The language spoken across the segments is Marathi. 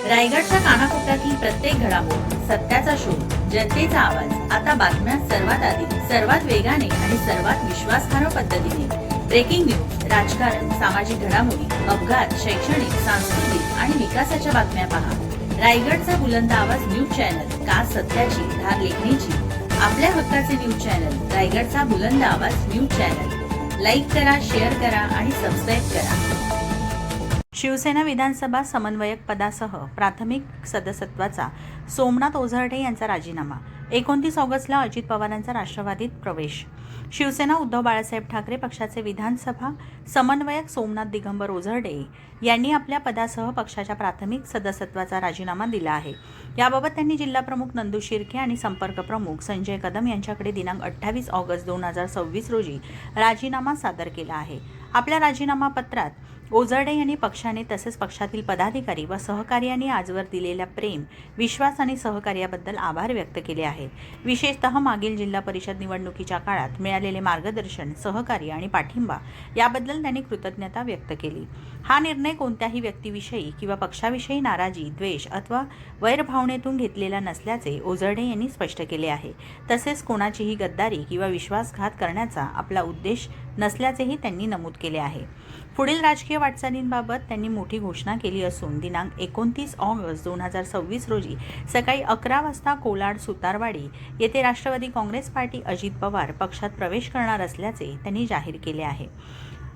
रायगडच्या कानाकोपऱ्यातील प्रत्येक घडामोड, सत्याचा शोध, जनतेचा आवाज. आता बातम्या सर्वात आधी, सर्वात वेगाने आणि सर्वात विश्वासार्ह पद्धतीने. ब्रेकिंग न्यूज, राजकारण, सामाजिक घडामोडी, अपघात, शैक्षणिक, सांस्कृतिक आणि विकासाच्या बातम्या पहा. रायगडचा बुलंद आवाज न्यूज चॅनल, का सत्याची धार लेखणीची. आपल्या हक्काचे न्यूज चॅनल, रायगडचा बुलंद आवाज न्यूज चॅनल. लाईक करा, शेअर करा आणि सबस्क्राईब करा. शिवसेना विधानसभा समन्वयक पदासह प्राथमिक सदस्यत्वाचा सोमनाथ ओझरडे यांचा राजीनामा. 29 ऑगस्टला अजित पवारांचा राष्ट्रवादीत प्रवेश. शिवसेना उद्धव बाळासाहेब ठाकरे पक्षाचे विधानसभा समन्वयक सोमनाथ दिगंबर ओझरडे यांनी आपल्या पदासह पक्षाच्या प्राथमिक सदस्यत्वाचा राजीनामा दिला आहे. याबाबत त्यांनी जिल्हाप्रमुख नंदू शिर्के आणि संपर्क प्रमुख संजय कदम यांच्याकडे दिनांक 28 ऑगस्ट 2026 रोजी राजीनामा सादर केला आहे. आपल्या राजीनामा पत्रात ओझरडे यांनी पक्षाने तसेच पक्षातील पदाधिकारी व सहकार्यांनी आजवर दिलेल्या प्रेम, विश्वास आणि सहकार्याबद्दल आभार व्यक्त केले आहेत. विशेषतः मागील जिल्हा परिषद निवडणुकीच्या काळात मिळालेले मार्गदर्शन, सहकार्य आणि पाठिंबा याबद्दल त्यांनी कृतज्ञता व्यक्त केली. हा निर्णय कोणत्याही व्यक्तीविषयी किंवा पक्षाविषयी नाराजी, द्वेष अथवा वैरभावनेतून घेतलेला नसल्याचे ओझरडे यांनी स्पष्ट केले आहे. तसेच कोणाचीही गद्दारी किंवा विश्वासघात करण्याचा आपला उद्देश नसल्याचेही त्यांनी नमूद केले आहे. पुढील राजकीय वाटचालींबाबत त्यांनी मोठी घोषणा केली असून दिनांक 29 ऑगस्ट 2026 रोजी सकाळी 11 वाजता कोलाड सुतारवाडी येथे राष्ट्रवादी काँग्रेस पार्टी अजित पवार पक्षात प्रवेश करणार असल्याचे त्यांनी जाहीर केले आहे.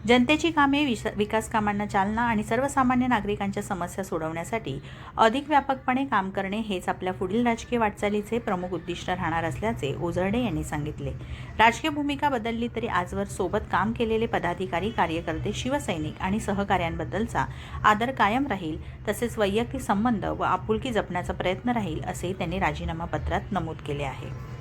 जनतेची कामे, विकास कामांना चालना आणि सर्वसामान्य नागरिकांच्या समस्या सोडवण्यासाठी अधिक व्यापकपणे काम करणे हेच आपल्या पुढील राजकीय वाटचालीचे प्रमुख उद्दिष्ट राहणार असल्याचे ओझरडे यांनी सांगितले. राजकीय भूमिका बदलली तरी आजवर सोबत काम केलेले पदाधिकारी, कार्यकर्ते, शिवसैनिक आणि सहकाऱ्यांबद्दलचा आदर कायम राहील. तसेच वैयक्तिक संबंध व आपुलकी जपण्याचा प्रयत्न राहील असे त्यांनी राजीनामा पत्रात नमूद केले आहे.